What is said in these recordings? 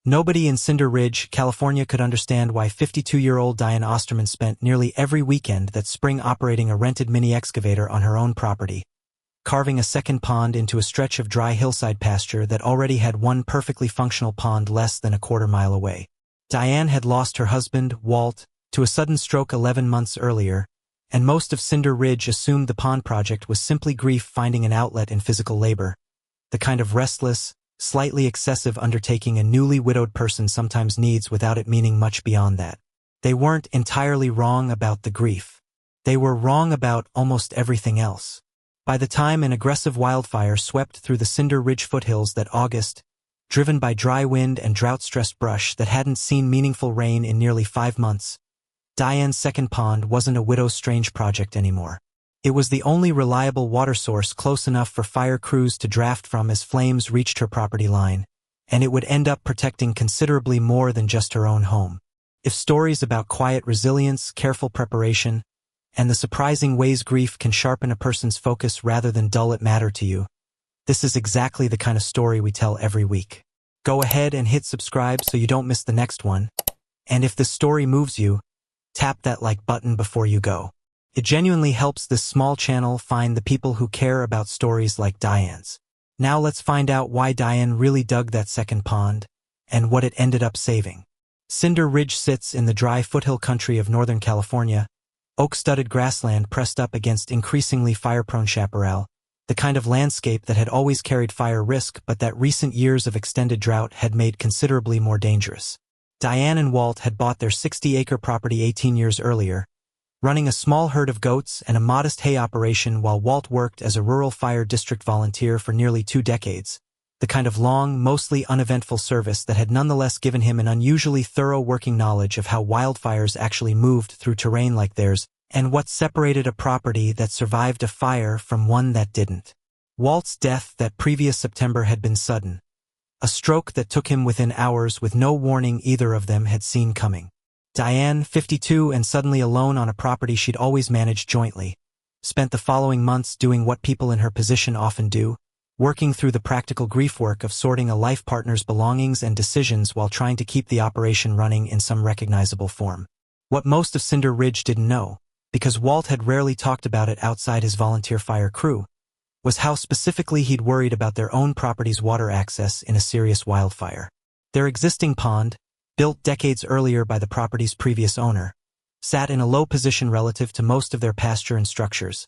Nobody in Cinder Ridge, California could understand why 52-year-old Diane Osterman spent nearly every weekend that spring operating a rented mini-excavator on her own property, carving a second pond into a stretch of dry hillside pasture that already had one perfectly functional pond less than a quarter-mile away. Diane had lost her husband, Walt, to a sudden stroke 11 months earlier, and most of Cinder Ridge assumed the pond project was simply grief finding an outlet in physical labor, the kind of restless, slightly excessive undertaking a newly widowed person sometimes needs without it meaning much beyond that. They weren't entirely wrong about the grief. They were wrong about almost everything else. By the time an aggressive wildfire swept through the Cinder Ridge foothills that August, driven by dry wind and drought-stressed brush that hadn't seen meaningful rain in nearly 5 months, Diane's second pond wasn't a widow's strange project anymore. It was the only reliable water source close enough for fire crews to draft from as flames reached her property line, and it would end up protecting considerably more than just her own home. If stories about quiet resilience, careful preparation, and the surprising ways grief can sharpen a person's focus rather than dull it matter to you, this is exactly the kind of story we tell every week. Go ahead and hit subscribe so you don't miss the next one, and if this story moves you, tap that like button before you go. It genuinely helps this small channel find the people who care about stories like Diane's. Now let's find out why Diane really dug that second pond, and what it ended up saving. Cinder Ridge sits in the dry foothill country of Northern California, oak-studded grassland pressed up against increasingly fire-prone chaparral, the kind of landscape that had always carried fire risk but that recent years of extended drought had made considerably more dangerous. Diane and Walt had bought their 60-acre property 18 years earlier, running a small herd of goats and a modest hay operation while Walt worked as a rural fire district volunteer for nearly 2 decades, the kind of long, mostly uneventful service that had nonetheless given him an unusually thorough working knowledge of how wildfires actually moved through terrain like theirs, and what separated a property that survived a fire from one that didn't. Walt's death that previous September had been sudden, a stroke that took him within hours with no warning either of them had seen coming. Diane, 52 and suddenly alone on a property she'd always managed jointly, spent the following months doing what people in her position often do, working through the practical grief work of sorting a life partner's belongings and decisions while trying to keep the operation running in some recognizable form. What most of Cinder Ridge didn't know, because Walt had rarely talked about it outside his volunteer fire crew, was how specifically he'd worried about their own property's water access in a serious wildfire. Their existing pond, built decades earlier by the property's previous owner, sat in a low position relative to most of their pasture and structures,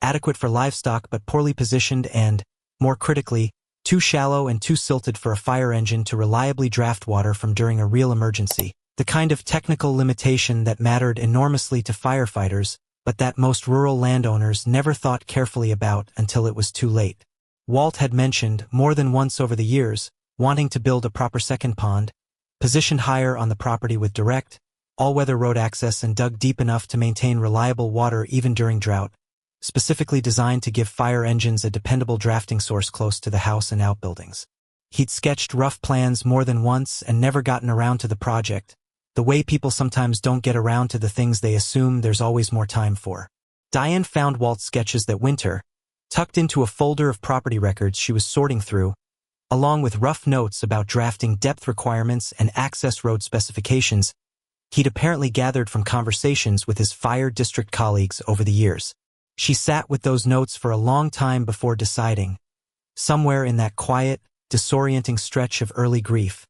adequate for livestock but poorly positioned and, more critically, too shallow and too silted for a fire engine to reliably draft water from during a real emergency, the kind of technical limitation that mattered enormously to firefighters, but that most rural landowners never thought carefully about until it was too late. Walt had mentioned, more than once over the years, wanting to build a proper second pond, positioned higher on the property with direct, all-weather road access and dug deep enough to maintain reliable water even during drought, specifically designed to give fire engines a dependable drafting source close to the house and outbuildings. He'd sketched rough plans more than once and never gotten around to the project, the way people sometimes don't get around to the things they assume there's always more time for. Diane found Walt's sketches that winter, tucked into a folder of property records she was sorting through, along with rough notes about drafting depth requirements and access road specifications he'd apparently gathered from conversations with his fire district colleagues over the years. She sat with those notes for a long time before deciding, somewhere in that quiet, disorienting stretch of early grief,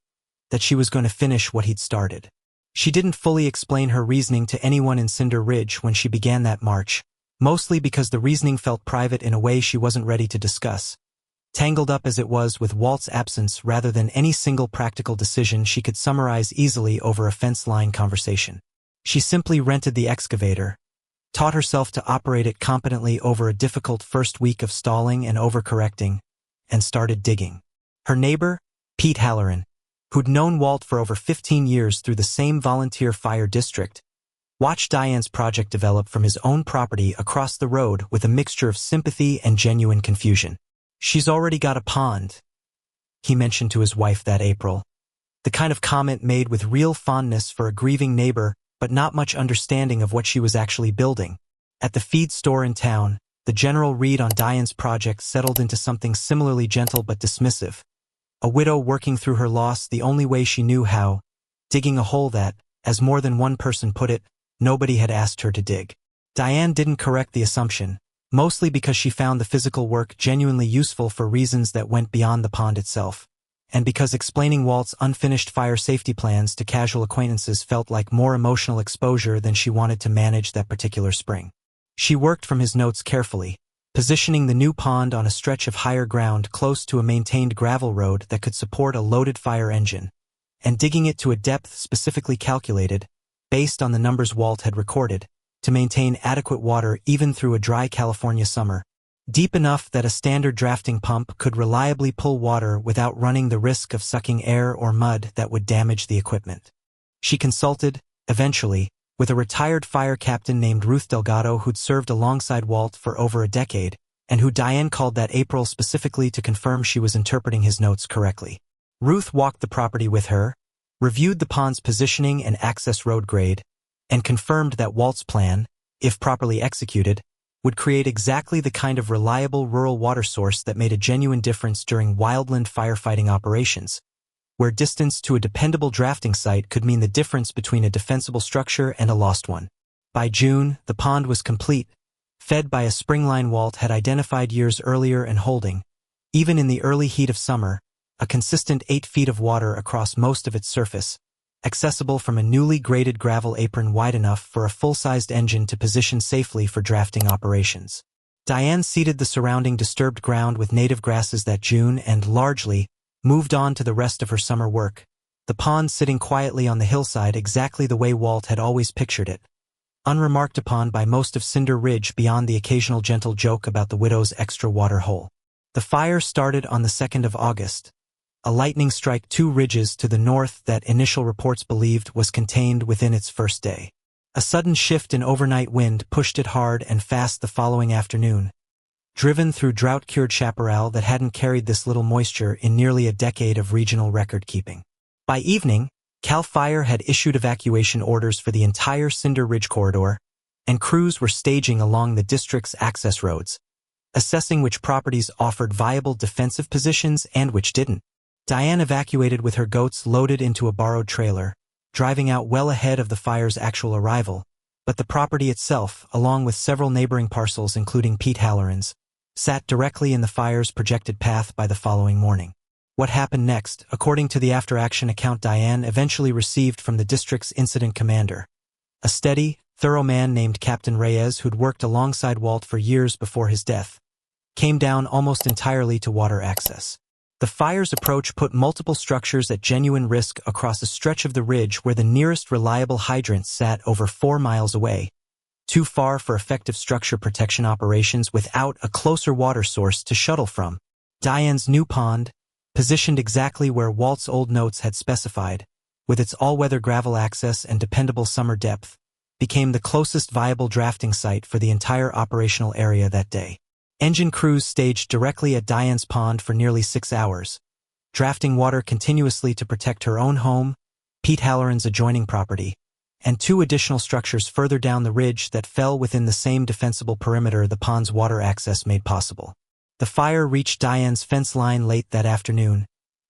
that she was going to finish what he'd started. She didn't fully explain her reasoning to anyone in Cinder Ridge when she began that march, mostly because the reasoning felt private in a way she wasn't ready to discuss, tangled up as it was with Walt's absence rather than any single practical decision she could summarize easily over a fence-line conversation. She simply rented the excavator, taught herself to operate it competently over a difficult first week of stalling and overcorrecting, and started digging. Her neighbor, Pete Halloran, who'd known Walt for over 15 years through the same volunteer fire district, watched Diane's project develop from his own property across the road with a mixture of sympathy and genuine confusion. "She's already got a pond," he mentioned to his wife that April, the kind of comment made with real fondness for a grieving neighbor but not much understanding of what she was actually building. At the feed store in town, the general read on Diane's project settled into something similarly gentle but dismissive, A widow working through her loss the only way she knew how, digging a hole that, as more than one person put it, nobody had asked her to dig. Diane didn't correct the assumption, mostly because she found the physical work genuinely useful for reasons that went beyond the pond itself, and because explaining Walt's unfinished fire safety plans to casual acquaintances felt like more emotional exposure than she wanted to manage that particular spring. She worked from his notes carefully, positioning the new pond on a stretch of higher ground close to a maintained gravel road that could support a loaded fire engine, and digging it to a depth specifically calculated, based on the numbers Walt had recorded, to maintain adequate water even through a dry California summer, deep enough that a standard drafting pump could reliably pull water without running the risk of sucking air or mud that would damage the equipment. She consulted, eventually, with a retired fire captain named Ruth Delgado who'd served alongside Walt for over a decade, and who Diane called that April specifically to confirm she was interpreting his notes correctly. Ruth walked the property with her, reviewed the pond's positioning and access road grade, and confirmed that Walt's plan, if properly executed, would create exactly the kind of reliable rural water source that made a genuine difference during wildland firefighting operations, where distance to a dependable drafting site could mean the difference between a defensible structure and a lost one. By June, the pond was complete, fed by a spring line Walt had identified years earlier and holding, even in the early heat of summer, a consistent 8 feet of water across most of its surface, accessible from a newly graded gravel apron wide enough for a full-sized engine to position safely for drafting operations. Diane seeded the surrounding disturbed ground with native grasses that June and, largely, moved on to the rest of her summer work, the pond sitting quietly on the hillside exactly the way Walt had always pictured it, unremarked upon by most of Cinder Ridge beyond the occasional gentle joke about the widow's extra water hole. The fire started on the 2nd of August. A lightning strike 2 ridges to the north that initial reports believed was contained within its first day. A sudden shift in overnight wind pushed it hard and fast the following afternoon, driven through drought-cured chaparral that hadn't carried this little moisture in nearly a decade of regional record-keeping. By evening, CAL FIRE had issued evacuation orders for the entire Cinder Ridge corridor, and crews were staging along the district's access roads, assessing which properties offered viable defensive positions and which didn't. Diane evacuated with her goats loaded into a borrowed trailer, driving out well ahead of the fire's actual arrival, but the property itself, along with several neighboring parcels including Pete Halloran's, sat directly in the fire's projected path by the following morning. What happened next, according to the after-action account Diane eventually received from the district's incident commander, a steady, thorough man named Captain Reyes who'd worked alongside Walt for years before his death, came down almost entirely to water access. The fire's approach put multiple structures at genuine risk across a stretch of the ridge where the nearest reliable hydrants sat over 4 miles away, too far for effective structure protection operations without a closer water source to shuttle from. Diane's new pond, positioned exactly where Walt's old notes had specified, with its all-weather gravel access and dependable summer depth, became the closest viable drafting site for the entire operational area that day. Engine crews staged directly at Diane's pond for nearly 6 hours, drafting water continuously to protect her own home, Pete Halloran's adjoining property, and 2 additional structures further down the ridge that fell within the same defensible perimeter the pond's water access made possible. The fire reached Diane's fence line late that afternoon,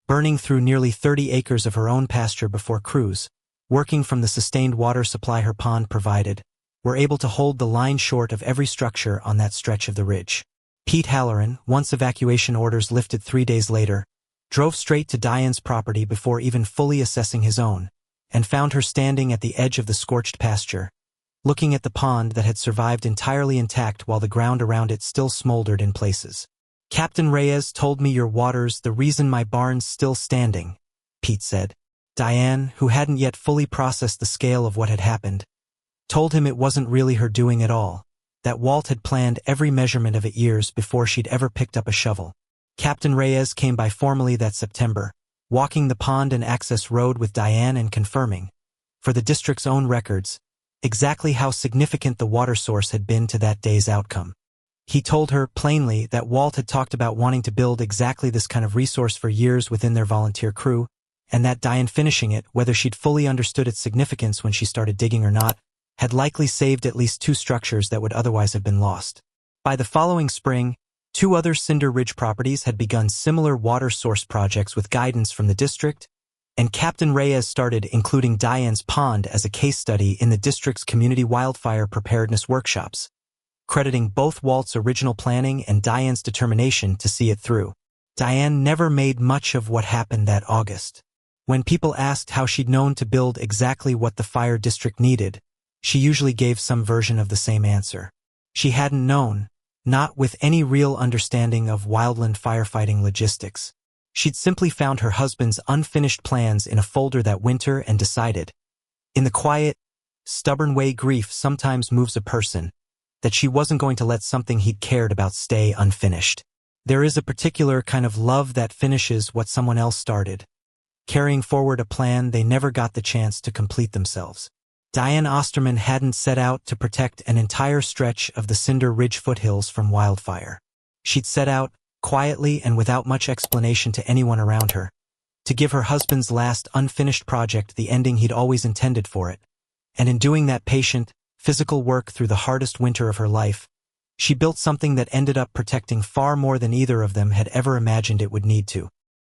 burning through nearly 30 acres of her own pasture before crews, working from the sustained water supply her pond provided, were able to hold the line short of every structure on that stretch of the ridge. Pete Halloran, once evacuation orders lifted 3 days later, drove straight to Diane's property before even fully assessing his own, and found her standing at the edge of the scorched pasture, looking at the pond that had survived entirely intact while the ground around it still smoldered in places. "Captain Reyes told me your water's the reason my barn's still standing," Pete said. Diane, who hadn't yet fully processed the scale of what had happened, told him it wasn't really her doing at all, that Walt had planned every measurement of it years before she'd ever picked up a shovel. Captain Reyes came by formally that September, walking the pond and access road with Diane and confirming, for the district's own records, exactly how significant the water source had been to that day's outcome. He told her, plainly, that Walt had talked about wanting to build exactly this kind of resource for years within their volunteer crew, and that Diane finishing it, whether she'd fully understood its significance when she started digging or not, had likely saved at least 2 structures that would otherwise have been lost. By the following spring, 2 other Cinder Ridge properties had begun similar water source projects with guidance from the district, and Captain Reyes started including Diane's Pond as a case study in the district's community wildfire preparedness workshops, crediting both Walt's original planning and Diane's determination to see it through. Diane never made much of what happened that August. When people asked how she'd known to build exactly what the fire district needed, she usually gave some version of the same answer. She hadn't known, not with any real understanding of wildland firefighting logistics. She'd simply found her husband's unfinished plans in a folder that winter and decided, in the quiet, stubborn way grief sometimes moves a person, that she wasn't going to let something he'd cared about stay unfinished. There is a particular kind of love that finishes what someone else started, carrying forward a plan they never got the chance to complete themselves. Diane Osterman hadn't set out to protect an entire stretch of the Cinder Ridge foothills from wildfire. She'd set out, quietly and without much explanation to anyone around her, to give her husband's last unfinished project the ending he'd always intended for it. And in doing that patient, physical work through the hardest winter of her life, she built something that ended up protecting far more than either of them had ever imagined it would need to.